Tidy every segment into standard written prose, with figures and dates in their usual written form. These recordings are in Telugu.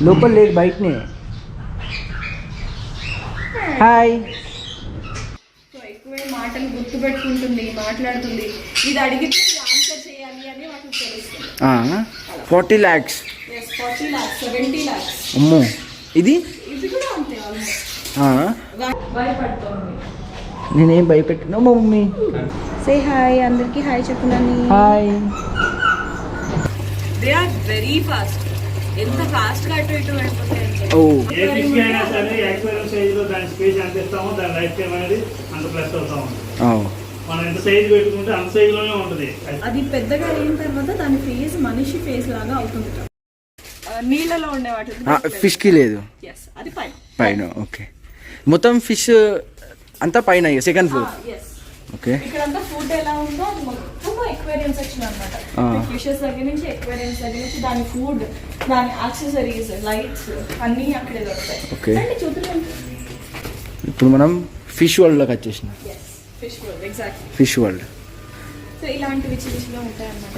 లోపల లేదు బయటనే. హాయ్. ఎక్కువే మాటలు గుర్తుపెట్టుకుంటుంది, మాట్లాడుతుంది. ఇది అడిగితే ఆన్సర్ చేయాలి అని మాకు తెలుస్తుంది. 40 lakhs. 40 lakhs, 70 lakhs. అమ్మో. ఇది కూడా అంతే. భయపడుతుంది. నేనేం భయపెట్టినా మా మమ్మీ. సే హాయ్, అందరికి హాయ్ చెప్పునని. Hi. They are very fast. ఎంత ఫాస్ట్ గా అటు ఇటు అయిపోతాయి. ఏ ఫిష్ అయినా సరే యాక్వేరియం సైజ్ లో దాని స్పేస్ ఎంత ఇస్తామో దాని లైఫ్ టైం అనేది అంత ప్లస్ అవుతా ఉంటుంది. మనం ఎంత సైజ్ పెట్టుకుంటే అంత సైజ్ లోనే ఉంటుంది. అది పెద్దగా అయిన తర్వాత దాని ఫేస్ మనిషి ఫేస్ లాగా అవుతుంది. నీళ్ళలో ఉండే వాటి ఫిష్ కి లేదు. అది పైన. ఓకే. మొత్తం ఫిష్ అంతా పైన సెకండ్ ఫ్లోర్. ఓకే. ఇక్కడంతా ఫుడ్ ఎలా ఉందో అది మొత్తం ఎక్వేరియం సెక్షన్ అన్నమాట. ఫిషెస్ దగ్గర నుంచి ఎక్వేరియంస్ దగ్గర నుంచి దాని ఫుడ్, దాని యాక్సెసరీస్, లైట్స్ అన్నీ అక్కడే దొరుకుతాయి. ఓకే. ఇప్పుడు మనం ఫిష్ వరల్డ్ లోకి వచ్చేసినాం. Fish world, exactly fish world. So ఇలాంటివి చిన్నగా ఉంటాయి అన్నమాట.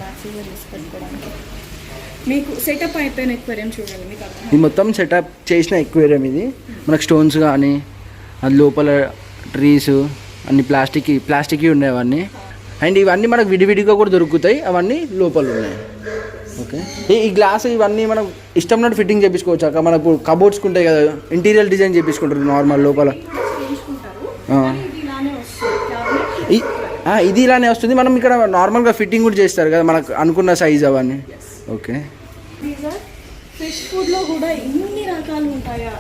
యాక్సెసరీస్ పెట్టుకోవడానికి. మీకు సెటప్ అయిపోయిన ఎక్వేరియం చూడండి, మీకు అర్థం. ఇది మొత్తం సెటప్ చేసిన ఎక్వేరియం. ఇది మనకు స్టోన్స్ కానీ అది లోపల ట్రీస్ అన్ని ప్లాస్టిక్ ఉన్నాయి అవన్నీ. అండ్ ఇవన్నీ మనకు విడివిడిగా కూడా దొరుకుతాయి, అవన్నీ లోపల ఉన్నాయి. ఓకే. ఈ గ్లాస్ ఇవన్నీ మనం ఇష్టం ఫిట్టింగ్ చేయించుకోవచ్చు. అక్కడ మనకు కబోర్డ్స్కి ఉంటాయి కదా, ఇంటీరియర్ డిజైన్ చేయించుకుంటారు నార్మల్ లోపల. ఇది ఇలానే వస్తుంది. మనం ఇక్కడ నార్మల్గా ఫిట్టింగ్ కూడా చేస్తారు కదా మనకు అనుకున్న సైజ్ అవన్నీ. ఓకే. ఫిష్ ఫుడ్లో కూడా ఇన్ని రకాలు ఉంటాయా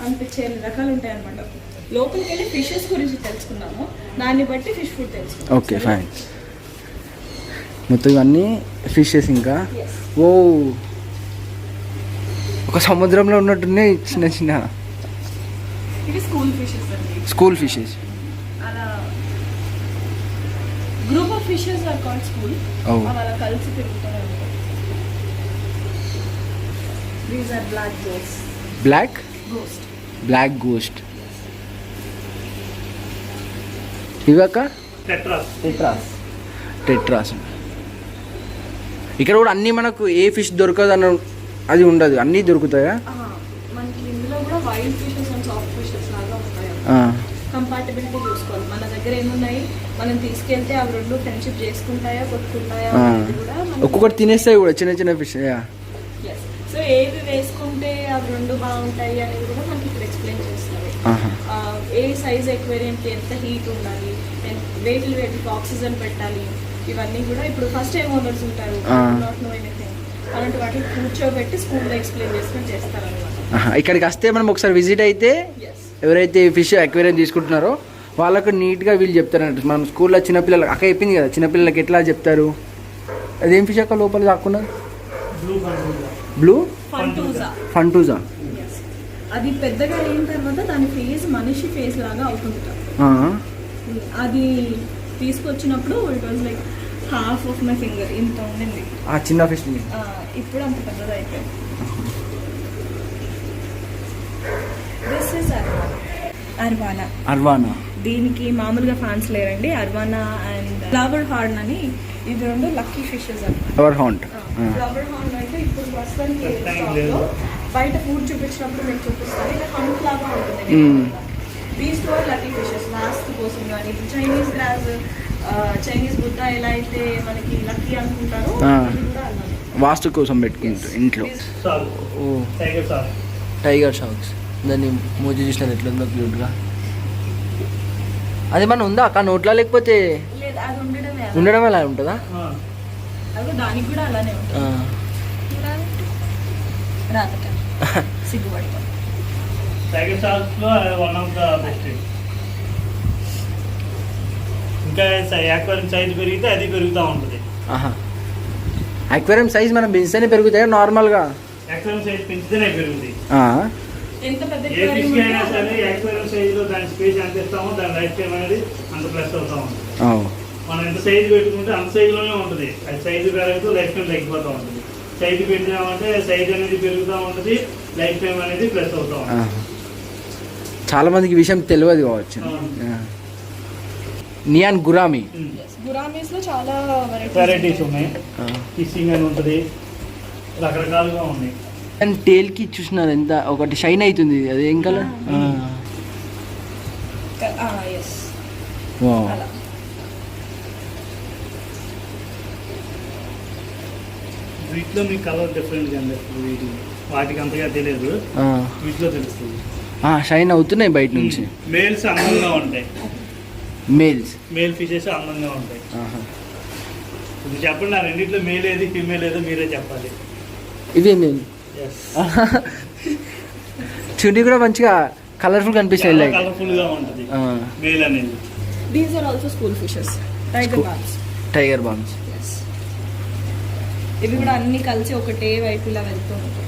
అనిపించే రకాలు ఉంటాయి అన్నమాట. లోపలికి వెళ్ళి ఫిషెస్ గురించి తెలుసుకున్నాము, దాన్ని బట్టి ఫిష్ ఫుడ్ తెలుసుకున్నాము. Okay fine. మొత్తం ఇవన్నీ ఫిషెస్. ఇంకా ఓ ఒక సముద్రంలో ఉన్నట్టున్నాయి చిన్న చిన్న. ఇది స్కూల్ ఫిషెస్ అండి. School fishes. అలా group of fishes are called school. అలా కలిసి తిరుగుతూనే ఉంటాయి. These are black ghost. Black ghost. ఇవక టెట్రాస్. ఇక్కడ కూడా అన్నీ మనకు ఏ ఫిష్ దొరకదు అని అది ఉండదు, అన్నీ దొరుకుతాయా? మనకి ఇందులో కూడా wild fishes and soft fishes లాగా ఉంటాయి. కంపాటబిలిటీ చూసుకోవాలి. మన దగ్గర ఏమున్నాయి, మనం తీసుకెళ్తే అవి రెండు ఫ్రెండ్షిప్ చేసుకుంటాయా, కొట్టుకుంటాయా, ఒక్కొక్కటి తినేస్తాయి కూడా చిన్న చిన్న ఫిష్. సో ఏవి వేసుకుంటే అవి రెండు బాగుంటాయి అనేది కూడా మనకి ఇక్కడ ఎక్స్ప్లెయిన్ చేస్తారు. ఏ సైజ్ ఎక్వేరియంకి ఎంత హీట్ ఉండాలి, వేటికి ఆక్సిజన్ పెట్టాలి, ఇవన్నీ కూడా ఇప్పుడు ఫస్ట్ టైం ఓనర్స్ ఉంటారు, నాట్ నో ఎనీథింగ్, అలాంటి వాటిని కూర్చోబెట్టి స్కూల్లో ఎక్స్ప్లెయిన్ చేసుకొని చేస్తారనమాట. ఇక్కడికి వస్తే మనం ఒకసారి విజిట్ అయితే ఎవరైతే ఫిష్ అక్వేరియం తీసుకుంటున్నారో వాళ్ళకు నీట్గా వీళ్ళు చెప్తారంట. మనం స్కూల్లో చిన్నపిల్లలకి అక్క చెప్పింది కదా, చిన్నపిల్లలకి ఎట్లా చెప్తారు. అదేం ఫిష్ అక్క లోపల దాక్కున్నది? బ్లూ ఫంటూజా. అది పెద్దగా అయిన తర్వాత దాని ఫేస్ మనిషి ఫేస్ లాగా అవుతుంది. అది తీసుకొచ్చినప్పుడు it was like half of my finger ఇంత ఉండింది ఆ చిన్న ఫిష్. ఇప్పుడు అంత పెద్దది అయిపోయింది. This is అర్వానా. దీనికి మామూలుగా ఫ్యాన్స్ లేరండి. అర్వానా అండ్ ఫ్లవర్ హార్న్ అని ఇది రెండు లక్కీ ఫిషెస్ అన్నమాట. ఫ్లవర్ హార్న్ అంటే ఇప్పుడు ప్రస్తుతానికి బయట ఫుడ్ చూపించినప్పుడు మీకు చూపిస్తారు. ఇది హంప్ లాగా ఉంటుంది. These two are lucky fishes last కోసం. కానీ చైనీస్ గ్రాస్, చైనీస్ బుద్ధ ఎలా అయితే మనకి లక్కీ అనుకుంటారో వాస్తు కోసం పెట్టుకుంటారు ఇంట్లో. Tiger sharks. దాన్ని మోజీ చూసినారు ఎట్లుందో క్యూట్గా. అది మన ఉందా అక్క నోట్లో, లేకపోతే ఉండడం ఎలా ఉంటుందా? దానికి కూడా అలానే ఉంటుంది. అక్వేరియం సైజ్ మనం పెంచితేనే పెరుగుతాయి నార్మల్గా. అక్వేరియం సైజ్ పెంచితేనే పెరుగుతాయి. ఎంత పెద్ద ఏ ఫిష్ అయినా సరే అక్వేరియం సైజ్ లో దాని స్పేస్ ఎంత ఇస్తామో దాని లైఫ్ టైం అనేది అంత ప్లస్ అవుతా ఉంటుంది. మనం ఎంత సైజు పెట్టుకుంటే అంత సైజులోనే ఉంటుంది. అది సైజు పెరుగుతూ లైఫ్ టైం తగ్గిపోతూ ఉంటుంది. సైజు పెట్టినామంటే సైజ్ అనేది పెరుగుతూ ఉంటుంది, లైఫ్ టైం అనేది ప్లస్ అవుతూ ఉంటుంది. చాలా మందికి విషయం తెలియదు కావచ్చు. నియాన్ గురామి. గురామీస్ లో చాలా వెరైటీస్ ఉన్నాయి. కిస్సింగ్ అని ఉంటుంది, రకరకాలుగా ఉన్నాయి. అండ్ టేల్కి చూసినారు ఎంత ఒకటి షైన్ అవుతుంది, అది ఏం కలర్? వీటిలో మీకు కలర్ డిఫరెంట్ కనిపిస్తుంది, వీటి వాటికి అంతగా తెలియదు, వీటిలో తెలుస్తుంది. షైన్ అవుతున్నాయి బయట నుంచి. మేల్స్ అందంగా ఉంటాయి, మేల్ ఫిషెస్ అందంగా ఉంటాయి. ఇది చెప్పండి, నా రెండిట్లో మేల్ ఏది ఫీమేల్ ఏదో మీరే చెప్పాలి. ఇవే మేల్. చుండి కూడా మంచిగా కలర్ఫుల్ కనిపిస్తాయి, లైక్ కలర్ఫుల్ గా ఉంటుంది మేల్ అనేది. These are also school fishes, tiger barbs. ఇవి కూడా అన్ని కలిసి ఒకటే వైపు ఇలా వెళ్తూ ఉంటాయి.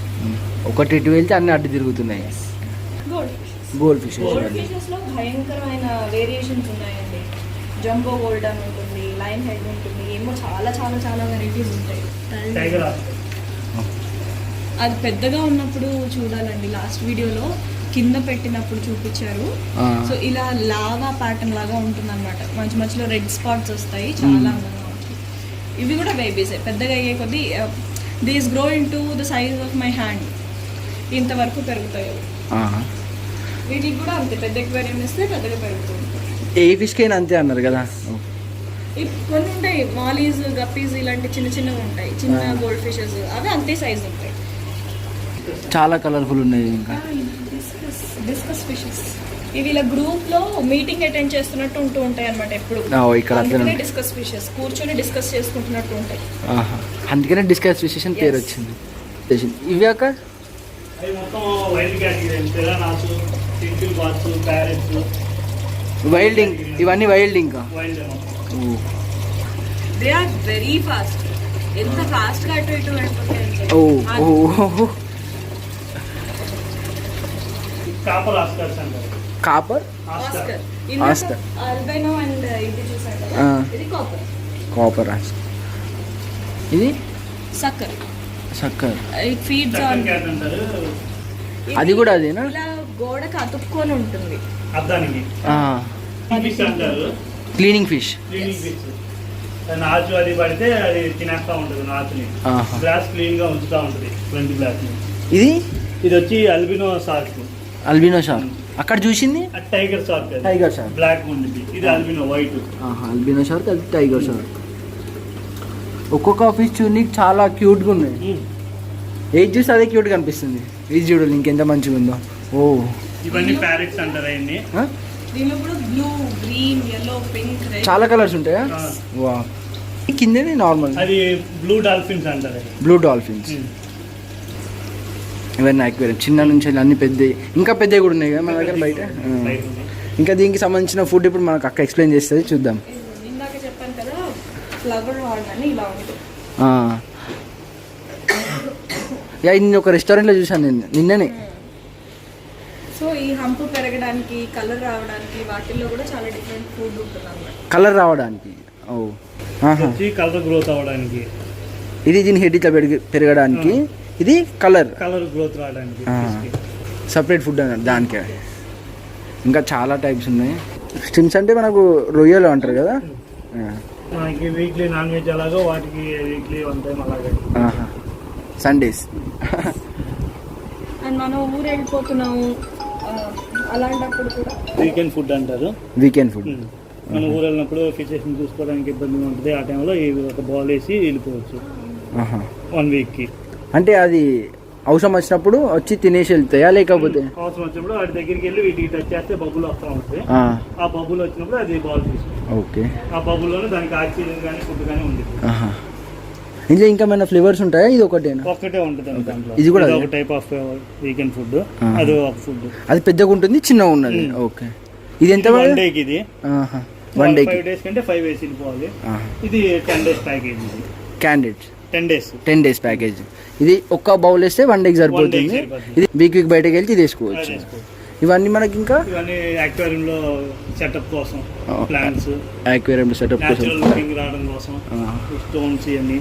ఒకటి ఇటు వెళ్తే అన్ని అడ్డు తిరుగుతున్నాయి. గోల్డ్ ఫిషెస్ లో భయంకరమైన వేరియేషన్స్ ఉన్నాయండి. జంబో గోల్డ్ అని ఉంటుంది, లైన్ హెడ్ ఉంటుంది, ఏమో చాలా చాలా చాలా వెరైటీస్ ఉంటాయి. అది పెద్దగా ఉన్నప్పుడు చూడాలండి, లాస్ట్ వీడియోలో కింద పెట్టినప్పుడు చూపించారు. సో ఇలా లావా ప్యాటర్న్ లాగా ఉంటుంది అనమాట, మంచి మధ్యలో రెడ్ స్పాట్స్ వస్తాయి, చాలా అందంగా ఉంటుంది. ఇవి కూడా బేబీస్ పెద్దగా అయ్యే కొద్దీ these grow in to the size of my hand, ఇంతవరకు పెరుగుతాయి. వీటికి కూడా అంతే, పెద్ద ఎక్వేరియం ఇస్తే పెద్దగా పెరుగుతుంది. ఏ ఫిష్కైనా అంతే అన్నారు కదా. కొన్ని ఉంటాయి మాలీస్, గప్పీస్, ఇలాంటి చిన్న చిన్నవి ఉంటాయి, చిన్న గోల్డ్ ఫిషెస్, అవి అంతే సైజ్ ఉంటాయి. చాలా కలర్ఫుల్ ఉన్నాయి. ఇంకా డిస్కస్ ఫిషెస్, ఇవి ఇలా గ్రూప్ లో మీటింగ్ అటెండ్ చేస్తున్నట్టు ఉంటూ ఉంటాయి అనమాట. ఎప్పుడు ఇక్కడ డిస్కస్ ఫిషెస్ కూర్చొని డిస్కస్ చేసుకుంటున్నట్టు ఉంటాయి. అందుకనే డిస్కస్ ఫిషెస్ అని పేరు వచ్చింది. ఇవి అక్క వైల్డింగ్, ఇవన్నీ వైల్డింగ్. దే ఆర్ వెరీ ఫాస్ట్, ఎంత ఫాస్ట్ గా అటు ఇటు వెళ్ళిపోతాయి. కాపర్, ఆల్బైనో అండ్ ఇది చూసారు కదా, ఇది కాపర్. కాపర్ ఇది సక్కర్. ఇట్ ఫీడ్స్ ఆన్, అది కూడా అదేనా? ఇలా గోడకు అతుక్కొని ఉంటుంది. Cleaning fish. నాచు అది పడితే అది తినేస్తా ఉంటుంది, నాచుని గ్లాస్ క్లీన్ గా ఉంచుతా ఉంటుంది, 20 గ్లాస్. ఇది వచ్చి అల్బినో షార్క్. అక్కడ చూసింది టైగర్ షార్క్. బ్లాక్ ఉంటుంది, ఇది అల్బినో వైట్. అల్బినో షార్క్, అది టైగర్ షార్క్. ఒక్కొక్క ఫిష్ చూడడానికి చాలా క్యూట్ గా ఉన్నాయి. ఏది చూస్తే అదే క్యూట్ గా అనిపిస్తుంది. ఇది చూడాలి ఇంకెంత మంచిగా ఉందో. ఇవన్నీ ప్యారెట్స్ అంటారు. దీనిలో కూడా blue, green, yellow, pink, red చాలా కలర్స్ ఉంటాయా? వా, కిందనే నార్మల్ అది బ్లూ డాల్ఫిన్స్ అంటారు. బ్లూ డాల్ఫిన్స్ ఇవన్నీ అక్వేరియం, చిన్న నుంచి అన్ని పెద్దవి, ఇంకా పెద్దవి కూడా ఉన్నాయి కదా మన దగ్గర బయట. ఇంకా దీనికి సంబంధించిన ఫుడ్ ఇప్పుడు మనకు అక్క ఎక్స్ప్లెయిన్ చేస్తుంది, చూద్దాం. ఇందాక చెప్పాను కదా ఫ్లవర్ హార్న్ అని, ఇలా ఉంటుంది. నేను ఒక రెస్టారెంట్లో చూసాను నిన్ననే. సో ఈ హంపు పెరగడానికి, కలర్ రావడానికి, వాటిల్లో కూడా చాలా డిఫరెంట్ ఫుడ్ ఉంటుంది అన్నమాట. కలర్ రావడానికి, కలర్ గ్రోత్ అవ్వడానికి, ఇది దీని హెడ్ ఇట్లా పెరగడానికి, ఇది కలర్ గ్రోత్ రావడానికి సపరేట్ ఫుడ్ అన్నట్టు దానికే. ఇంకా చాలా టైప్స్ ఉన్నాయి. స్టిమ్స్ అంటే మనకు రొయ్యలు అంటారు కదా, మనకి వీక్లీ నాన్ వెజ్ అలాగో, వాటికి వీక్లీ 1 టైం అలాగే, సండేస్. అండ్ మనం ఊరు వెళ్ళిపోతున్నాము అలాంటప్పుడు కూడా వీకెండ్ ఫుడ్ అంటారు. వీకెండ్ ఫుడ్ మనం ఊరు వెళ్ళినప్పుడు ఫిషెస్ చూసుకోవడానికి ఇబ్బందిగా ఉంటుంది. ఆ టైంలో ఒక బాల్ వేసి వెళ్ళిపోవచ్చు 1 వీక్కి. అంటే అది అవసరం వచ్చినప్పుడు వచ్చి తినేసి వెళ్తాయా, లేకపోతే అవసరం వచ్చినప్పుడు వాటి దగ్గరికి వెళ్ళి వీటికి టచ్ చేస్తే బబుల్ వస్తూ ఉంటాయి. ఆ బబుల్ వచ్చినప్పుడు అది బాల్ తీసుకుంటాం. ఓకే, ఆ బబుల్లోనే దానికి ఆక్సిజన్ కానీ ఫుడ్ కానీ ఉంది. ఇందులో ఇంకా ఏమైనా ఫ్లేవర్స్ ఉంటాయా? ఇది ఒకటే ఉంటుంది దాంట్లో. ఇది కూడా ఒక టైప్ ఆఫ్ వీకెండ్ ఫుడ్. అది ఒక ఫుడ్, అది పెద్దగా ఉంటుంది, చిన్నగా ఉన్నది. ఓకే, ఇది ఎంత? 1 డేకి. ఇది 1 డే 5 డేస్ కంటే 5 వేసి వెళ్ళిపోవాలి. ఇది 10 days package. Candidate 10 days package. ఇది ఒక్క బౌల్ వేస్తే 1 డేకి సరిపోతుంది. ఇది వీక్ బయటకు వెళ్తే ఇది వేసుకోవచ్చు. ఇవన్నీ మనకి ఇంకా అక్వేరియంలో సెటప్ కోసం, ప్లాంట్స్ అక్వేరియం సెటప్ కోసం, రావడం కోసం, స్టోన్స్ ఇవన్నీ.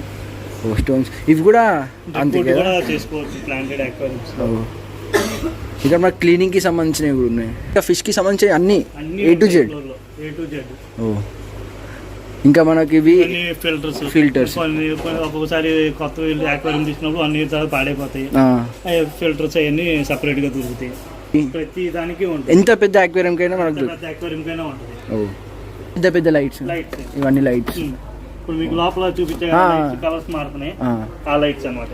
స్టోన్స్ ఇవి కూడా అంతే కదా చేసుకోవచ్చు ప్లాంటెడ్ అక్వేరియంస్. ఇక్కడ మన క్లీనింగ్ కి సంబంధించినవి కూడా ఉన్నాయి. ఇంకా ఫిష్ కి సంబంధించిన అన్ని A to Z. ఇంకా మనకి ఇవి అన్ని ఫిల్టర్స్ Filters. ఒక్కొక్కసారి కొత్త యాక్వేరియం తీసినప్పుడు అన్ని తర్వాత పాడైపోతాయి, ఫిల్టర్స్ అవన్నీ సపరేట్ గా దొరుకుతాయి. ప్రతి దానికి ఉంటుంది, ఎంత పెద్ద aquarium కైనా మనకు పెద్ద aquarium కైనా ఉంటుంది. పెద్ద పెద్ద లైట్స్, లైట్స్ ఇవన్నీ లైట్స్. ఇప్పుడు మీకు లోపల చూపించే కలర్స్ మారుతున్నాయి, ఆ లైట్స్ అన్నమాట.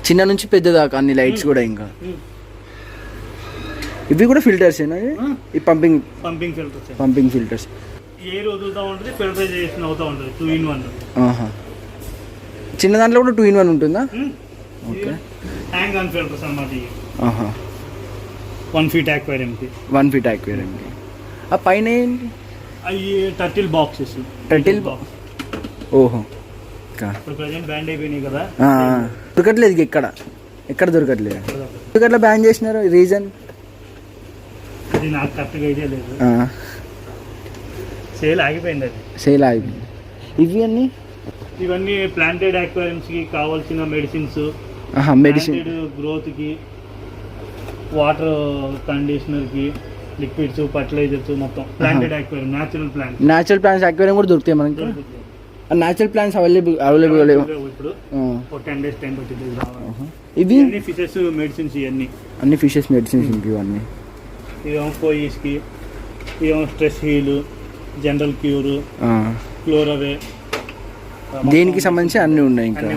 చిన్న నుంచి పెద్ద దాకా అన్ని లైట్స్ కూడా. ఇంకా ఇవి కూడా ఫిల్టర్స్ ఈ పంపింగ్ ఫిల్టర్స్. ఎయిర్ వదులుతూ ఉంటుంది, ఫిల్టరైజేషన్ అవుతూ ఉంటుంది, 2 in 1. చిన్న దాంట్లో కూడా 2 in 1 ఉంటుందా? ఓకే. హ్యాంగ్ ఆన్ ఫిల్టర్స్ అన్నమాట. 1 feet aquariumకి 1 feet aquariumకి. ఆ పైన ఏంటి? అవి టర్టిల్ బాక్సెస్. Turtle box. ఓహో. ఇప్పుడు ప్రజెంట్ బ్యాండ్ అయిపోయినాయి కదా, దొరకట్లేదు. ఎక్కడ దొరకట్లేదు. ఎందుకట్లా బ్యాన్ చేసినారు? రీజన్ అది నాకు కరెక్ట్గా ఐడియా లేదు. సేల్ ఆగిపోయింది, అది సేల్ ఆగిపోయింది. ఇవన్నీ ప్లాంటెడ్ aquariums కి కావాల్సిన మెడిసిన్స్, మెడిసిన్ గ్రోత్ కి, వాటర్ కండిషనర్ కి, లిక్విడ్స్, ఫర్టిలైజర్స్, మొత్తం planted aquarium, natural plants aquarium కూడా దొరుకుతాయి మనకి. న్యాచురల్ ప్లాంట్స్ అవైలబుల్ లేవు ఇప్పుడు. ఒక 10 days టైం పట్టింది రావాలి. ఇవి ఫిషెస్ మెడిసిన్స్, ఇవన్నీ అన్ని ఫిషెస్ మెడిసిన్స్. ఇవన్నీ ఇవేమో పోయిస్కి, ఇవేమో స్ట్రెస్ హీల్, జనరల్ క్యూర్, క్లోరవే, దేనికి సంబంధించి అన్నీ ఉన్నాయి. ఇంకా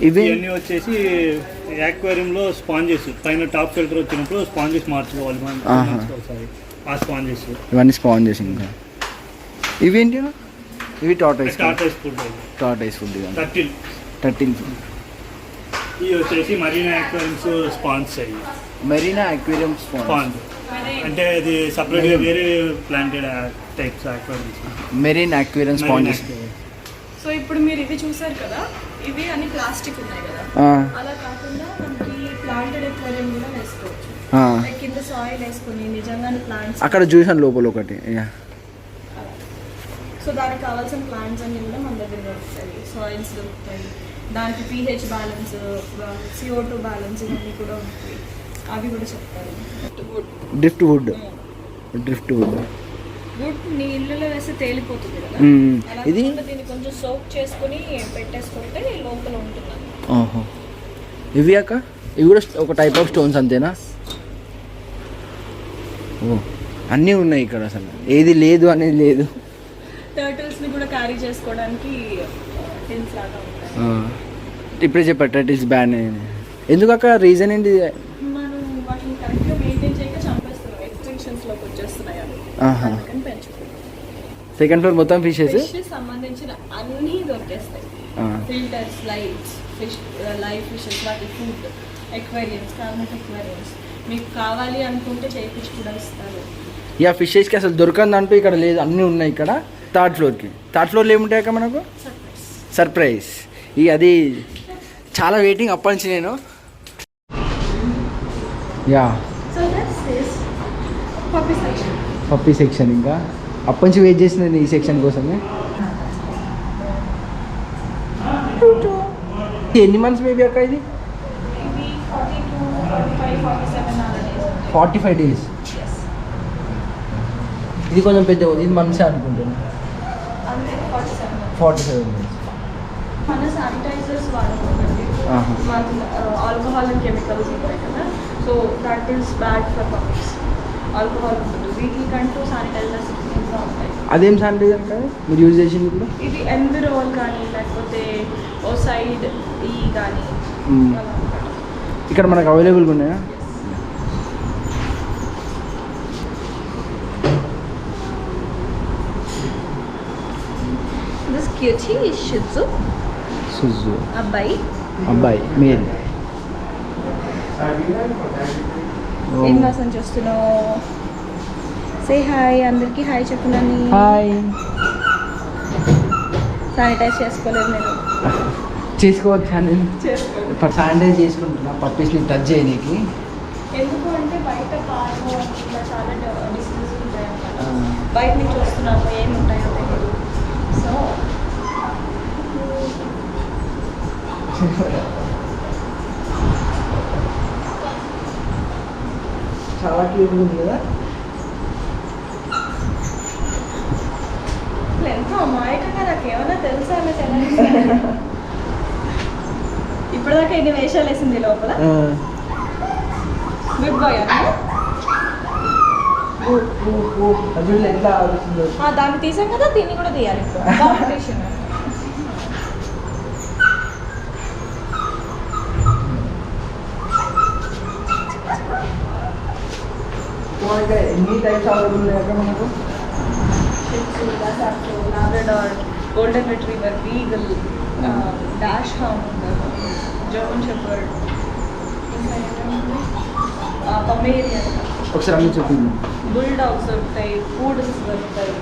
ఇవన్నీ వచ్చేసి యాక్వేరియంలో స్పాంజెస్, పైన టాప్ ఫిల్టర్ వచ్చినప్పుడు స్పాంజెస్ మార్చుకోవాలి మనం. ఆ స్పాంజెస్ ఇవన్నీ స్పాంజెస్. ఇంకా ఇవేంటి? ఇవి టార్టైస్ ఫుడ్. టర్టిల్ ఇవి వచ్చేసి మరీనా యాక్వేరియంస్ స్పాంజ్. అయ్యి మెరీనా aquarium స్పాంజ్ అంటే అది సపరేట్గా వేరే planted types aquariums. Marine aquarium sponges. So ఇప్పుడు మీరు ఇవి చూసారు కదా, ఇవి అన్ని ప్లాస్టిక్ ఉన్నాయి కదా, అలా కాకుండా మనకి ప్లాంటెడ్ aquarium కూడా వేసుకోవచ్చు. కింద సాయిల్ వేసుకొని నిజంగానే ప్లాంట్స్ అక్కడ చూసాను లోపల ఒకటి. సో దానికి కావాల్సిన ప్లాంట్స్ అన్ని కూడా మన దగ్గర దొరుకుతాయి, సాయిల్స్ దొరుకుతాయి, దానికి pH బ్యాలెన్స్, CO2 బ్యాలెన్స్ ఇవన్నీ కూడా ఉంటాయి. అవి కూడా చెప్తారు. డ్రిఫ్ట్ వుడ్ వుడ్ నీళ్ళలో వేస్తే తేలిపోతుంది కదా, ఇది దీన్ని కొంచెం సోక్ చేసుకుని పెట్టేసుకుంటే లోపల ఉంటుంది. ఇవి ఇవి కూడా ఒక టైప్ ఆఫ్ స్టోన్స్ అంతేనా? అన్నీ ఉన్నాయి ఇక్కడ, అసలు ఏది లేదు అనేది లేదు. టర్టిల్స్ని కూడా క్యారీ చేసుకోవడానికి టిన్స్ లాగా ఉంటాయి. ఇప్పుడే చెప్పారు టర్టిల్స్ బ్యాన్ అయ్యింది. ఎందుకు అక్క? రీజన్ ఏంటి? మనం వాటిని కరెక్ట్గా మెయింటైన్ చేయక చంపేస్తున్నాం, ఎక్స్టెన్షన్స్లోకి వచ్చేస్తున్నాయి అవి, అందుకని పెంచుకుంటాం. సెకండ్ ఫ్లోర్ మొత్తం ఫిషెస్ సంబంధించిన అన్నీ దొరికేస్తాయి. ఫిల్టర్స్, లైట్స్, లైవ్ ఫిషెస్, వాటి ఫుడ్, ఎక్వేరియమ్స్, కార్నెట్ ఎక్వేరియమ్స్, మీకు కావాలి అనుకుంటే చేయించి కూడా ఇస్తారు. ఫిషెస్కి అసలు దొరకంది అంటూ ఇక్కడ లేదు, అన్నీ ఉన్నాయి ఇక్కడ. థర్డ్ ఫ్లోర్లో ఏముంటాయి అక్క మనకు? సర్ప్రైజ్. అది చాలా వెయిటింగ్ అప్పటి నుంచి నేను. Puppy section. ఇంకా అప్పటి నుంచి వెయిట్ చేసిన ఈ సెక్షన్ కోసమే. ఎన్ని మంత్స్ మేబీ అక్క ఇది? 45 days. ఇది కొంచెం పెద్ద, ఇది మంత్స్ అనుకుంటాను. 47 days. మన శానిటైజర్స్ వాడకూడదండి, ఆల్కహాల్ అండ్ కెమికల్స్ ఉంటాయి కదా, so that is bad for puppies. Alcohol ఉంటుంది, వీటికంటూ శానిటైజర్స్ ఉంటాయి. అదేం శానిటైజర్ కదా మీరు యూజ్ చేసింది ఇప్పుడు? ఇది ఎన్విరోల్ కానీ లేకపోతే ఓసైడ్ ఈ కానీ ఇక్కడ మనకు అవైలబుల్గా ఉన్నాయా? This cutie is Shiju. అబ్బాయి మేల్. ఏం కోసం చూస్తున్నావు? సే హాయ్, అందరికీ హాయ్ చెప్పునని. హాయ్. శానిటైజ్ చేసుకోలేదు నేను. చేసుకోవచ్చా? నేను శానిటైజ్ చేసుకుంటున్నా పప్పీస్ని టచ్ చేయడానికి. ఎందుకు అంటే బయట పాలు ఇట్లా చాలా డిసీజెస్ ఉంటాయి అన్నమాట, బయట నుంచి వస్తున్నాము, ఏమి ఉంటాయో తెలియదు. సో చాలా క్యూట్ ఉంది కదా. ఇప్పటిదాకా ఎన్ని వేషాలు వేసింది లోపల. గుడ్ బాయ్ దాన్ని తీసాం కదా, దీన్ని కూడా తీయాలి. కాంపిటీషన్. ఎన్ని టైప్స్ అవైలబుల్ ఉన్నాయి మనకు? Labrador, golden retriever, beagle, dash hound, German shepherd, Pomeranian, ఒకసారి అన్ని చూపింది. బుల్ డాగ్స్ దొరుకుతాయి, పూడల్స్ దొరుకుతాయి.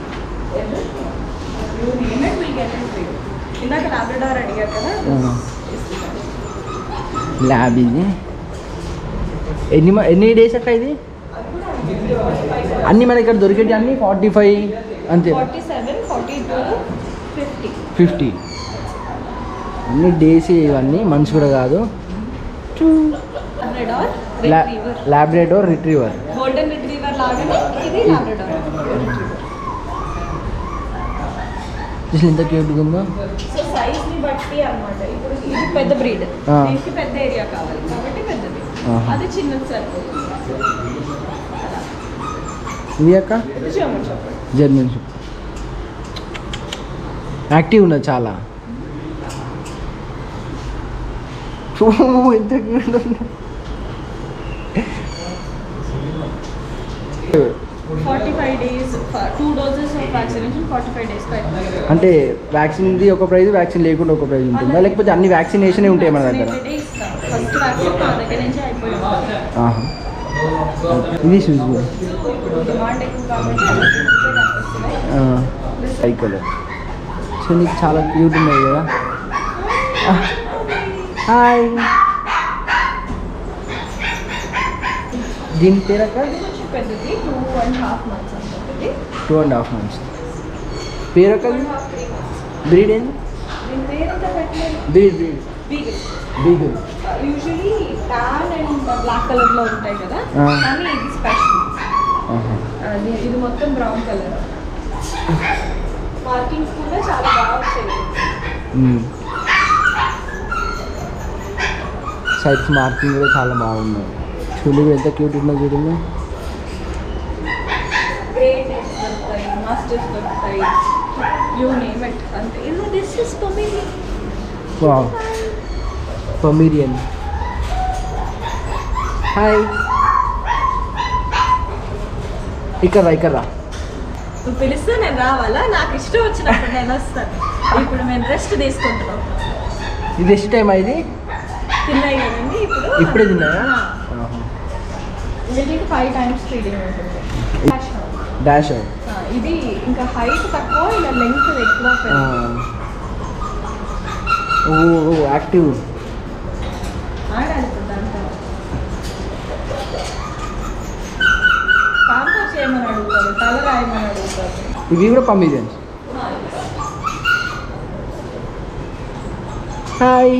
ఇందాక లాబ్రడార్ అడిగారు కదా. ల్యాబ్ ఇది ఎన్ని డేస్ అక్క ఇది? అన్నీ మన ఇక్కడ దొరికేటి అన్నీ 45 అంతే. 47, 42, 50 అన్ని డేస్ ఇవన్నీ, మంత్స్ కూడా కాదు. లాబ్రడార్ రిట్రీవర్, గోల్డెన్ రిట్రీవర్ లాగానే ఇది లాబ్రడార్. అసలు ఎంత క్యూట్గా ఉందో. సో సైజ్ ని బట్టి అన్నమాట. ఇప్పుడు ఇది పెద్ద బ్రీడ్, దీనికి పెద్ద ఏరియా కావాలి కాబట్టి పెద్దది, అది చిన్నది సరిపోతుంది. ఇది అక్క జర్మన్ షెపర్డ్. యాక్టివ్ ఉన్నది చాలా. ఎంత క్యూట్ ఉంది. 45 days, 2 doses of vaccination, 45 days. అంటే వ్యాక్సిన్ది ఒక ప్రైజ్, వ్యాక్సిన్ లేకుండా ఒక ప్రైజ్ ఉంటుందా, లేకపోతే అన్ని వ్యాక్సినేషన్ ఉంటాయి మన దగ్గర? ఫస్ట్ వ్యాక్సిన్ మా దగ్గర నుంచి అయిపోయింది. ఇది షూస్ డిమాండ్ ఎక్కువ కాబట్టి సైకిల్. సో నీకు చాలా క్యూట్ ఉన్నాయి కదా. హాయ్, దీని పేరు అక్క? కొంచెం పెద్దది, 2.5 months ఉంటుంది. 2.5 months. పేరు అక్క? బ్రీడ్ ఏంది? దీని పేరు ఎంత పెట్టలేదు. Breed beagle. Usually tan and black colour లో ఉంటాయి కదా, కానీ ఇది స్పెషల్. ఇది మొత్తం బ్రౌన్ కలర్. మార్కింగ్స్ కూడా చాలా బాగా వచ్చాయి. సైడ్స్ మార్కింగ్ కూడా చాలా బాగున్నాయి. చూడండి ఎంత క్యూట్ ఉందో చూడండి. గ్రేట్ దొరుకుతాయి, మాస్టర్స్ దొరుకుతాయి, యూ నేమ్ ఇట్. అంతే. ఇది this is Pomeranian. Wow, Pomeranian. Hi, ఇక్కడ నువ్వు పిలిస్తే నేను రావాలా? నాకు ఇష్టం వచ్చినప్పుడు నేను వస్తాను. ఇప్పుడు మేము రెస్ట్ తీసుకుంటున్నాం. ఇది ಎಷ್ಟು టైం అయింది? తిన్నాయి కదండి ఇప్పుడే తిన్నాయా? వీటికి 5 times ఫీడింగ్ ఉంటుంది. డాష్ ఇది ఇంకా హైట్ తక్కువ, ఇలా లెంగ్త్ ఎక్కువ. ఓ యాక్టివ్. ఆడాలి దాంతో. పాంపర్ చేయమని అడుగుతారు, తల రాయమని అడుగుతారు. ఇవి కూడా పొమేరియన్స్. Hi,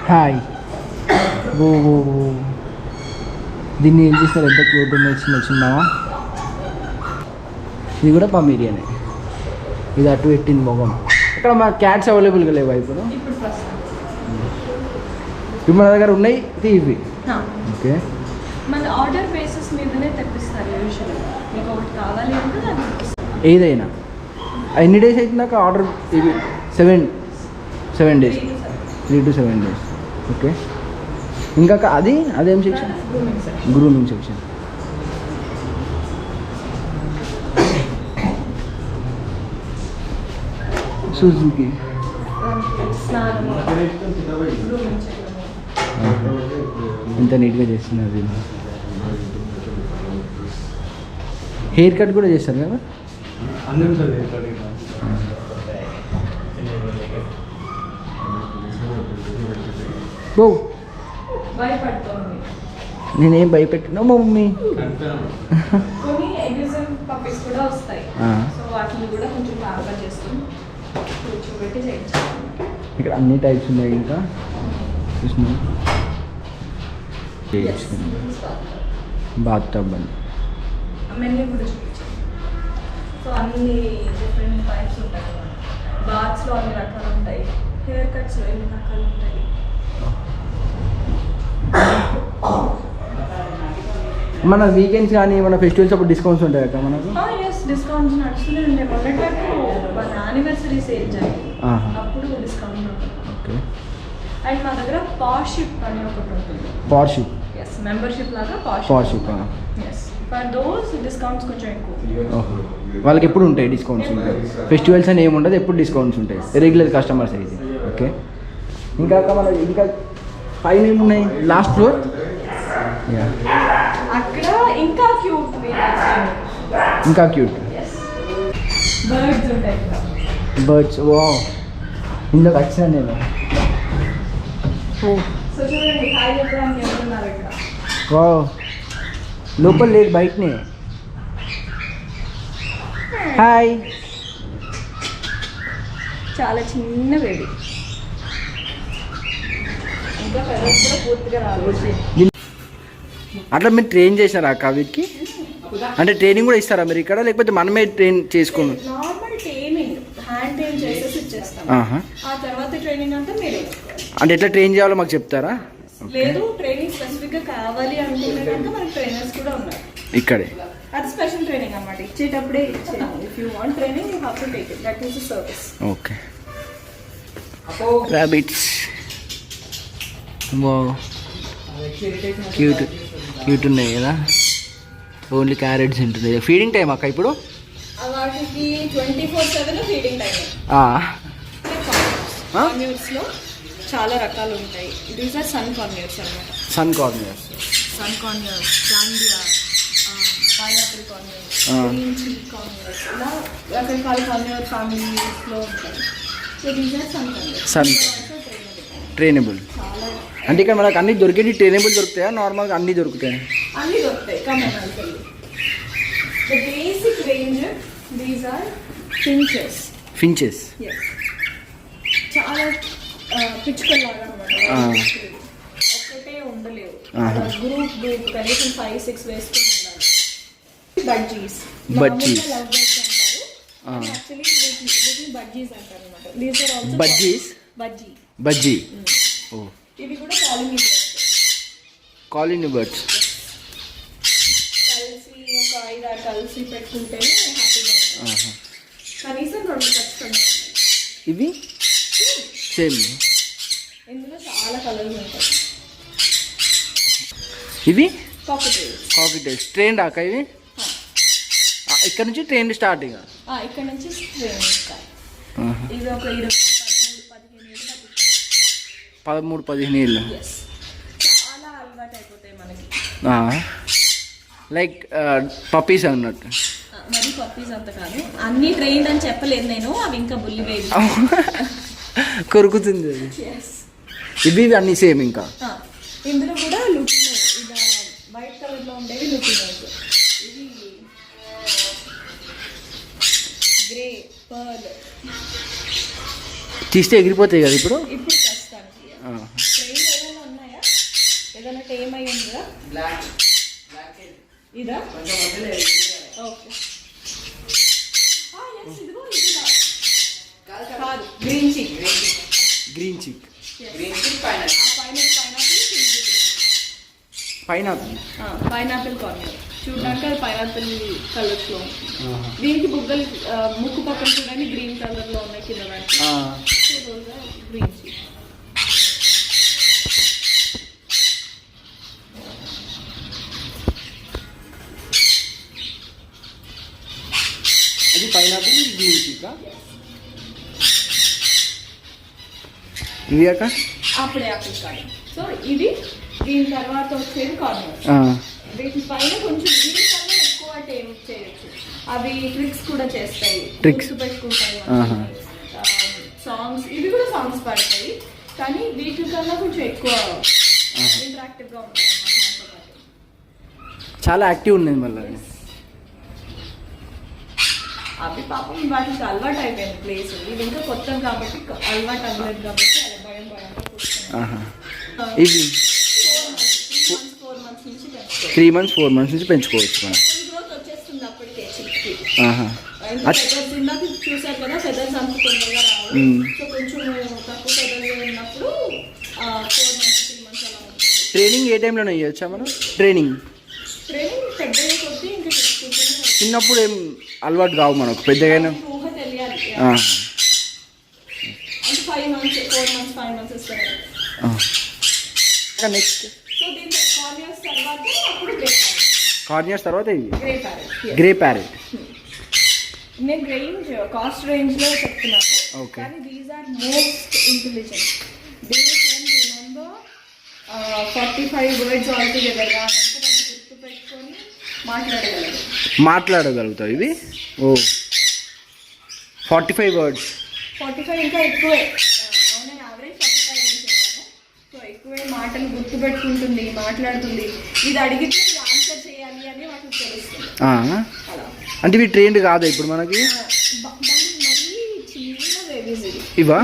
hi. ఓ దీన్ని ఏం చేస్తారు? ఎంత క్యూట్ వచ్చిందామా. ఇది కూడా పొమేరియనే. ఇది అటు పెట్టింది మొగం. ఇక్కడ మా క్యాట్స్ అవైలబుల్గా లేవా ఇప్పుడు? ఇప్పుడు మన దగ్గర ఉన్నాయి ఇవి. ఓకే, మన ఆర్డర్ బేసిస్ మీదనే తెప్పిస్తారు యూజువల్లీ. మీకు ఒకటి కావాలి అంటే దాన్ని ఏదైనా. ఎన్ని డేస్ అయితే నాకు ఆర్డర్? ఇవి 7 days, 3 to 7 days. ఓకే, ఇంకా అదేం సెక్షన్? Grooming section. సుజుకి. ఎంత నీట్గా చేస్తున్నారు. హెయిర్ కట్ కూడా చేస్తారు కదా? ఓ, భయపడుతుంది. నేనేం భయపెట్టినా మా మమ్మీ. కొన్ని ఎగ్జిమ్ పప్పీస్ కూడా వస్తాయి. సో వాటిని కూడా కొంచెం బాగా చేస్తాం, కూర్చోబెట్టి చేయించాలి. ఇక్కడ అన్ని టైప్స్ ఉన్నాయి. ఇంకా చూసినా బాత్ టబ్ అని. మెన్యూ కూడా చూపించాను. సో అన్ని డిఫరెంట్ టైప్స్ ఉంటాయి అన్నమాట. బాత్స్లో అన్ని రకాలు ఉంటాయి, హెయిర్ కట్స్లో ఎన్ని రకాలు ఉంటాయి. మన వీకెండ్స్ కానీ మన ఫెస్టివల్స్ అప్పుడు డిస్కౌంట్స్ ఉంటాయి అక్క మనకు? ఎస్, డిస్కౌంట్స్ నడుస్తూనే ఉంటాయి. మొన్నటి వరకు మన యానివర్సరీ సేల్ జరిగింది, అప్పుడు డిస్కౌంట్ ఉంటుంది. ఓకే. అండ్ మా దగ్గర పార్షిప్ అని ఒకటి ఉంటుంది. పార్షిప్? ఎస్, మెంబర్షిప్ లాగా పార్షిప్. ఎస్, ఫర్ దోస్ డిస్కౌంట్స్ కొంచెం ఎక్కువ. ఓహో, వాళ్ళకి ఎప్పుడు ఉంటాయి డిస్కౌంట్స్? ఫెస్టివల్స్ అని ఏముండదు, ఎప్పుడు డిస్కౌంట్స్ ఉంటాయి రెగ్యులర్ కస్టమర్స్ అయితే. ఓకే. ఇంకా అక్క మన ఇంకా పైన ఏమున్నాయి? లాస్ట్ ఫ్లోర్ అక్కడ ఇంకా క్యూట్, ఇంకా క్యూట్ బర్డ్స్ ఉంటాయి. బర్డ్స్, వా ఇందులోకి వచ్చాను నేను. సో చూడండి, హాయ్ చెప్పడానికి వెళ్తున్నారు ఇక్కడ. వా, లోపల లేదు, బయటనే. హాయ్. చాలా చిన్న బేబీ, ఇంకా పెద్దది కూడా పూర్తిగా రాలేదు. అట్లా మీరు ట్రైన్ చేశారా అక్క వీటికి? అంటే ట్రైనింగ్ కూడా ఇస్తారా మీరు ఇక్కడ, లేకపోతే మనమే ట్రైన్ చేసుకుని? నార్మల్ ట్రైనింగ్, హ్యాండ్ ట్రైన్ చేసేసి ఇచ్చేస్తాం. ఆ తర్వాత ట్రైనింగ్ అంతా మీరే. అంటే ఎట్లా ట్రైన్ చేయాలో మాకు చెప్తారా? లేదు, ట్రైనింగ్ స్పెసిఫిక్ గా కావాలి అనుకుంటే కనుక మనకి ట్రైనర్స్ కూడా ఉన్నారు ఇక్కడే. అది స్పెషల్ ట్రైనింగ్ అన్నమాట, ఇచ్చేటప్పుడే ఇచ్చేయాలి. If you want training you have to take it, that is a service. Okay. Rabbits, wow, cute cute ఉన్నాయి కదా. ఓన్లీ క్యారెట్స్ ఉంటుంది. ఫీడింగ్ టైం అక్క ఇప్పుడు? వాటికి 24/7 ఫీడింగ్ టైం. కార్న్యూర్స్లో చాలా రకాలు ఉంటాయి. దీస్ ఆర్ సన్ కార్న్యూర్స్ అన్నమాట. సన్ కార్న్యూర్స్, జాంబియా, pineapple conures, green chilli conures, ఇలా రకరకాల కార్న్యూర్ ఫ్యామిలీస్లో ఉంటాయి. So these are sun conures. Sun trainable. అంటే ఇక్కడ మనకు అన్ని దొరికేది ట్రైనబుల్ దొరుకుతాయా, నార్మల్గా అన్నీ దొరుకుతాయి? అన్నీ దొరుకుతాయి. Commercial the basic range these are finches. Finches, చాలా పిచ్చుకల్లాగా అన్నమాట. ఒక్కటే ఉండలేవు, గ్రూప్ కనీసం 5-6 వేసుకుని ఉండాలి. బడ్జీస్, బడ్జీస్ అంటారు. యాక్చువల్లీ వీటిని బడ్జీస్ అంటారు అన్నమాట. These are also budgies. Budgie, budgie. ఓ, ఇవి కూడా కాలనీ బర్డ్స్. కాలనీ బర్డ్స్ కలిసి ఒక 5-6 కలిసి పెట్టుకుంటేనే హ్యాపీగా ఉంటుంది. కనీసం 2 ఖచ్చితంగా. ఇవి సేమ్. ఇందులో చాలా కలర్స్ ఉంటాయి. ఇవి కాకటైల్స్. కాకటైల్స్ ట్రైన్ దాకా ఇవి? ఇక్కడ నుంచి ట్రైన్ స్టార్ట్ ఇక? ఇక్కడ నుంచి ట్రైన్ స్టార్ట్. ఇవి ఒక 13-15 ఏళ్ళు. చాలా అలవాటు అయిపోతాయి మనకి. లైక్ పప్పీస్ అన్నట్టు. మరి పప్పీస్ అంత కాదు, అన్ని ట్రైన్డ్ అని చెప్పలేదు నేను. అవి ఇంకా బుల్లి బేబీ. కొరుకుతుంది అది. ఇవి అన్ని సేమ్ ఇంకా? ఇందులో కూడా లుకినో, ఇది వైట్ కలర్ లో ఉండేవి లుకినోస్. ఇది గ్రే పర్ల్. తీస్తే ఎగిరిపోతాయి కదా ఇప్పుడు? ఇప్పుడు ప్రస్తుతానికి ట్రైన్ ఏమైనా ఉన్నాయా? ఏదైనా టైం అయి ఉందా? ఇదా? ఓకే. కాదు, గ్రీన్ చిక్. గ్రీన్ చిక్, పైనాపిల్ కార్నర్. చూడడానికి అది పైనాపిల్ కలర్స్ లో. దీనికి బుగ్గలు ముక్కు పక్కన చూడండి గ్రీన్ కలర్ లో ఉన్నాయి కింద. గ్రీన్ చిక్. అది పైనాపిల్, గ్రీన్ చిక్. ఇవి అక్క అప్పుడే యాపిల్ కార్నర్. సో ఇది దీని తర్వాత వచ్చేది కార్నర్. వీటి పైన కొంచెం గ్రీన్ కలర్ ఎక్కువ టేమ్ చేయొచ్చు. అవి ట్రిక్స్ కూడా చేస్తాయి, ట్రిక్స్ పెట్టుకుంటాయి, సాంగ్స్. ఇవి కూడా సాంగ్స్ పాడతాయి, కానీ వీటి కన్నా కొంచెం ఎక్కువ ఇంటరాక్టివ్ గా ఉంటాయి అన్నమాట. చాలా యాక్టివ్ ఉన్నది మళ్ళీ. అవి పాపం వాటికి అలవాటు అయిపోయింది ప్లేస్. ఇది ఇంకా కొత్త కాబట్టి అలవాటు అవ్వలేదు కాబట్టి అలా భయం భయంగా కూర్చున్నాను. ఇవి 4 months నుంచి తెచ్చుకోవాలి. 3 months 4 months నుంచి పెంచుకోవచ్చు మనం. గ్రోత్ వచ్చేస్తుంది అప్పటికే చిక్కి. ఆహా. ఫెదర్స్ ఇందాక చూసారు కదా, ఫెదర్స్ అంత తొందరగా రావు. సో కొంచెం తక్కువ ఫెదర్స్ ఉన్నప్పుడు 4 months 3 months అలా ఉంటుంది. ట్రైనింగ్ ఏ టైంలోనే ఇవ్వచ్చా మనం? ట్రైనింగ్ పెద్ద కొద్దీ ఇంకా తెలుసుకుంటూనే చిన్నప్పుడు ఏం అలవాటు కావు మనకు, పెద్దగానే. ఊహ తెలియాలి. అంటే 5 months 4 months 5 months ఇస్తారు. నెక్స్ట్ సో దీంట్లో కార్నియర్స్ తర్వాత అప్పుడు కార్నియర్స్ తర్వాత ఇవి గ్రే ప్యారెట్. Grey parrot. నేను కాస్ట్ రేంజ్లో చెప్తున్నాను. Okay. కానీ these are most intelligent. They can remember 45 words all together. గుర్తు పెట్టుకొని మాట్లాడగలుగుతావు ఇవి. ఓ 45 words. 45 ఇంకా ఎక్కువే. నేను యావరేజ్ 45 అని చెప్పాను. సో ఎక్కువే మాటలు గుర్తుపెట్టుకుంటుంది, మాట్లాడుతుంది. ఇది అడిగితే ఆన్సర్ చేయాలి అని వాటికి తెలుస్తుంది. అలా అంటే ఇవి ట్రైన్డ్ కాదా ఇప్పుడు మనకి? మరీ చిన్న బేబీస్ ఇది. ఇవా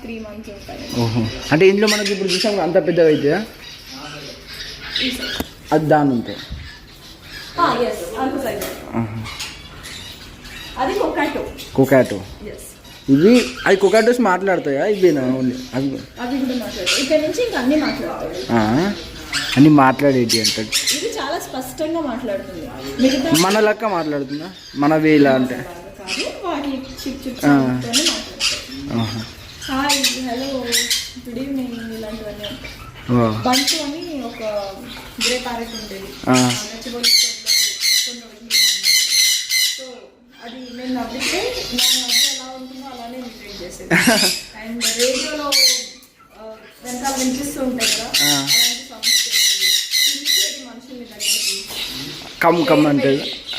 3 months ఉంటాయి. ఓహో. అంటే ఇందులో మనకి ఇప్పుడు చూసాం అంత పెద్దగా అవుతుందా? అది దాని ఉంటాయి. అంత సైజ్. అది కొకాటో. ఇవి అవి కొకాటోస్ మాట్లాడతాయా? ఇవేనా ఓన్లీ? అవి కూడా మాట్లాడతాయి. ఇక్కడ నుంచి ఇంకా అన్ని మాట్లాడతాయి. అన్ని మాట్లాడేటి అంటాడు. ఇది చాలా స్పష్టంగా మాట్లాడుతుంది. మిగతా మన లెక్క మాట్లాడుతుందా? మన వేలా అంటే వాటి హాయ్ హలో గుడ్ ఈవినింగ్ ఇలాంటివన్నీ ఉంటాయి. బంటు అని ఒక గ్రే ప్యారెట్ ఉండేది. సో అది నేను నవ్వితే నా నవ్వు ఎలా ఉంటుందో అలానే ఇమిటేట్ చేసేది. అండ్ రేడియోలో వెనకాల వినిపిస్తూ ఉంటాయి కదా, అలాంటి సౌండ్స్ చేసేది. పిలిచేది మనుషుల్ని దగ్గరికి. కమ్ అంటే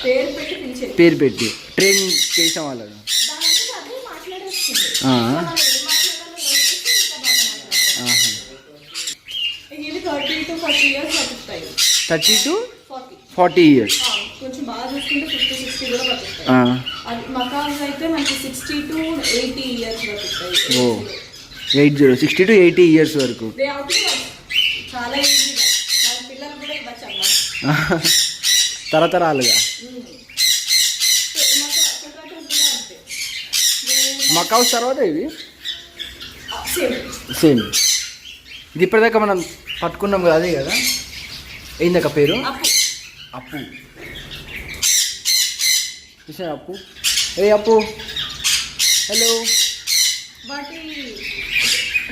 పేరు పెట్టి పిలిచేది. పేరు పెట్టి ట్రైనింగ్ చేసాం వాళ్ళని. దానికి అదే మాట్లాడేస్తుంది. మనం ఏం మాట్లాడాలో నేర్పిస్తే ఇంకా బాగా మాట్లాడతాం. ఇవి 30 to 40 years బతుకుతాయి. 30 to 40 years. కొంచెం బాగా చూసుకుంటే 50-60 కూడా బతుకుతాయి. అది మకాస్ అయితే మనకి 60 to 80 years బతుకుతాయి. Oh 60 to 80 years వరకు. చాలా ఈజీగా వాళ్ళ పిల్లలు కూడా ఇవ్వచ్చు అన్నమాట. తరతరాలుగా. మకాస్ తర్వాత ఇవి సేమ్. ఇది ఇప్పటిదాకా మనం పట్టుకున్నాం కదా, అదే కదా ఏందక్క పేరు? అప్పు. చూసా అప్పు. ఏ అప్పు హలో. వాటి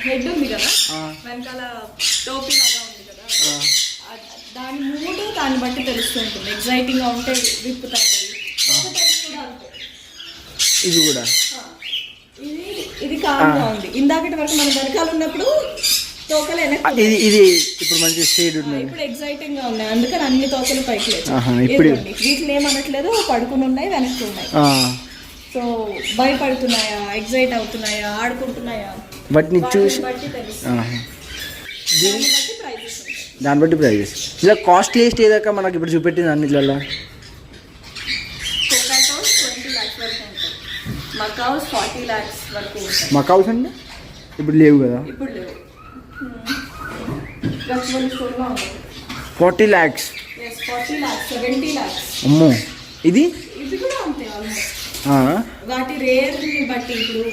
హెడ్ ఉంది కదా, వెనకాల టోపీ లాగా ఉంది కదా, దాని మూడు దాన్ని బట్టి తెలుస్తూ ఉంటుంది. ఎగ్జైటింగ్గా ఉంటే విప్పుతాయి. ఇది కూడా ఇది కామ్గా ఉంది. ఇందాకటి వరకు మన వెనకాల ఉన్నప్పుడు తోకలు ఇది ఇది ఇప్పుడు మంచి స్టేడ్ ఉంది. ఇప్పుడు ఎగ్జైటింగ్ గా ఉన్నాయి, అందుకని అన్ని తోకలు పైకి వీటిని ఏమనట్లేదు. పడుకుని ఉన్నాయి, వెనక్కి ఉన్నాయి. సో భయపడుతున్నాయా, ఎగ్జైట్ అవుతున్నాయా, ఆడుకుంటున్నాయా, వాటిని చూసి దాన్ని బట్టి ప్రైజెస్. ఇలా కాస్ట్లీస్ట్ ఏదాకా మనకి ఇప్పుడు చూపెట్టింది అన్నిట్లలో. కొకాటోస్ 20 lakhs వరకు ఉంటాయి. మకావ్స్ 40 lakhs వరకు ఉంటాయి. మకావ్స్ అంటే ఇప్పుడు లేవు కదా? ఇప్పుడు లేవు. గచ్చిబౌలి స్టోర్లో ఉంది. 40 lakhs. yes 40 lakhs 70 lakhs. అమ్మో. ఇది కూడా అంతే ఆల్మోస్ట్. వాటి రేర్ని బట్టి ఇప్పుడు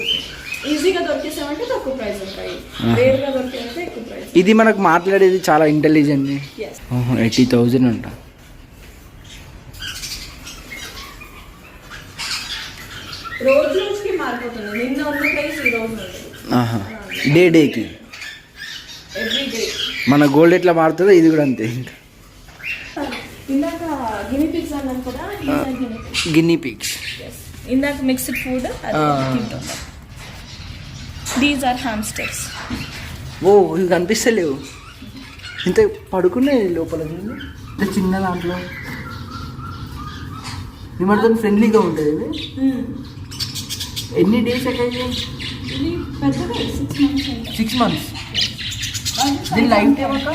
ఈజీగా దొరికేసామంటే తక్కువ ప్రైస్ ఉంటాయి, రేర్గా దొరికేదంటే ఎక్కువ ప్రైస్. ఇది మనకు మాట్లాడేది చాలా ఇంటెలిజెంట్. 80,000 అంట. రోజు రోజుకి మారిపోతుంది. నిన్న ఉన్న ప్రైస్ ఈ రోజు ఉంటుంది. డేకి ఎవ్రీ డే. మన గోల్డ్ ఎట్లా మారుతుందో ఇది కూడా అంతే. ఇందాక గిని పిగ్స్ అన్నాను కదా, గిన్నీ పిగ్స్. ఇందాక mixed food. These are hamsters. ఓ ఇవి కనిపిస్తలేవు, ఇంత పడుకున్నాయి లోపల. ఇంత చిన్న దాంట్లో నిమ్మడితో ఫ్రెండ్లీగా ఉంటుంది. ఇది ఎన్ని డేస్ అయ్యాయి? ఇది పెద్దగా 6 months. దీని లైఫ్ టైం ఒక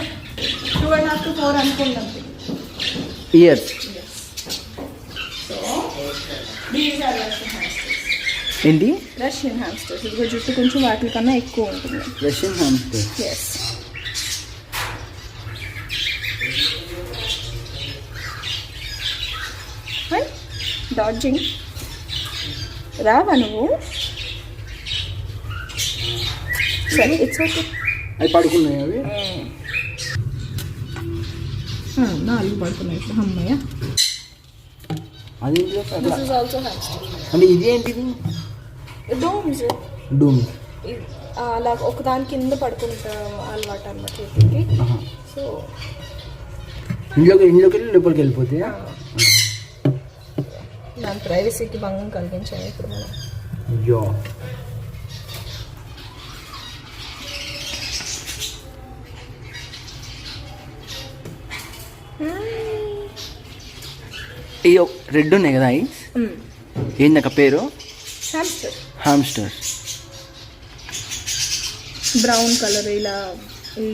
2.5 to 4 అనుకుందాం. ఇయర్స్. ఏంటి? Russian hamsters. ఇదిగో జుట్టు కొంచెం వాటి కన్నా ఎక్కువ ఉంటుంది. Russian hamster. ఎస్. డాడ్జింగ్ రావా నువ్వు? సరే ఇట్స్ ఓకే. అవి పడుకున్నాయి అవి. నాలుగు పడుకున్నాయి ఇప్పుడు. అమ్మయ్య. అది దిస్ ఇస్ ఆల్సో హ్యామ్స్టర్. అంటే ఇది ఏంటిది? డోమ్స్. డూమ్. అలా ఒకదాని కింద పడుకుంటా అలవాటు అన్నమాట చేతికి. సో ఇంట్లోకి వెళ్ళి లోపలికి వెళ్ళిపోతాయా? దాని ప్రైవసీకి భంగం కలిగించాను ఇప్పుడు మనం. అయ్యో. ఈ రెడ్ ఉన్నాయి కదా అవి ఏందక్క పేరు? హ్యామ్స్టర్. హామ్స్టర్స్. బ్రౌన్ కలర్, ఇలా ఈ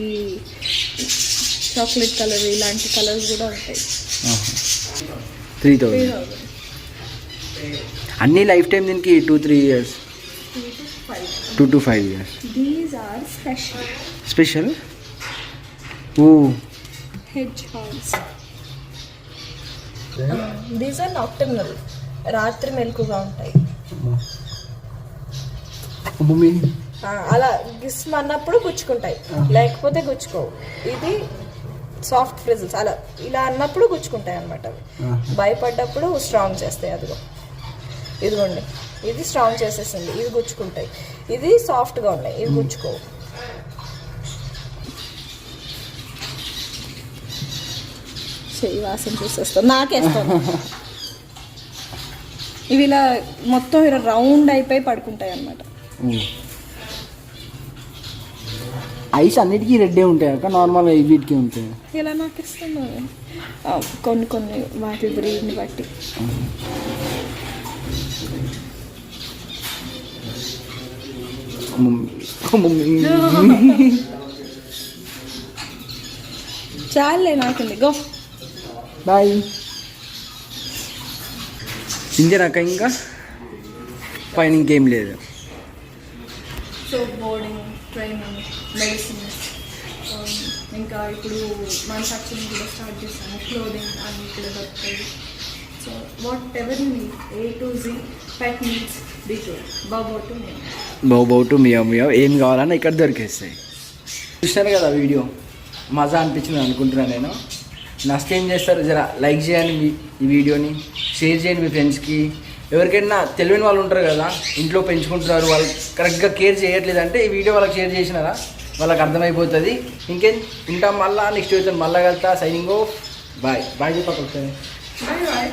చాక్లెట్ కలర్, ఇలాంటి కలర్స్ కూడా ఉంటాయి. 3000. అన్ని లైఫ్ టైం దీనికి 2-3 years, 2 to 5 years. These are special. Special? Oh. Hedgehogs. These are nocturnal. రాత్రి మెలకుగా ఉంటాయి. మమ్మీ అలా గిస్మన్నప్పుడు గుచ్చుకుంటాయి, లేకపోతే గుచ్చుకోవు. ఇది సాఫ్ట్ ఫ్రిజిల్స్, అలా ఇలా అన్నప్పుడు గుచ్చుకుంటాయి అన్నమాట. భయపడ్డప్పుడు స్ట్రాంగ్ చేస్తాయి. అదిగో ఇదిగోండి, ఇది స్ట్రాంగ్ చేసేసింది, ఇవి గుచ్చుకుంటాయి. ఇది సాఫ్ట్గా ఉన్నాయి, ఇవి గుచ్చుకోవు. చెయ్యి వాసన చూసేస్తాను, నాకేస్తాను. ఇవి ఇలా మొత్తం ఇలా రౌండ్ అయిపోయి పడుకుంటాయి అన్నమాట. ఐస్ అన్నిటికీ రెడ్డే ఉంటాయి అక్క, నార్మల్ వీటికి ఉంటాయి. ఇలా నాకు ఇస్తాను కొన్ని కొన్ని వాటి బ్రీడ్ని బట్టి. చాలే నాకుంది, గో బాయ్. ఇంజనక్క ఇంకా పైన ఇంకేం లేదు. సో బోర్డింగ్, ట్రైనింగ్, మెడిసిన్, ఇంకా ఇప్పుడు మ్యానుఫ్యాక్చరింగ్ కూడా స్టార్ట్ చేస్తాను. క్లోదింగ్ అన్ని కూడా దొరుకుతాయి. So whatever you need, A to Z pet needs detail. Bow to meow ఏం కావాలన్నా ఇక్కడ దొరికేస్తాయి. చూసాను కదా వీడియో, మజా అనిపించింది అనుకుంటున్నాను నేను. నష్టం ఏం చేస్తారు, జర లైక్ చేయండి ఈ వీడియోని, షేర్ చేయండి మీ ఫ్రెండ్స్కి. ఎవరికైనా తెలియని వాళ్ళు ఉంటారు కదా, ఇంట్లో పెంచుకుంటున్నారు, వాళ్ళు కరెక్ట్గా కేర్ చేయట్లేదు అంటే ఈ వీడియో వాళ్ళకి షేర్ చేసినారా వాళ్ళకి అర్థమైపోతుంది. ఇంకేం ఉంటాం, మళ్ళీ నెక్స్ట్ వీడియో మళ్ళీ కలుతా. Signing off. బాయ్. బాయ్ చెప్పక. Bye.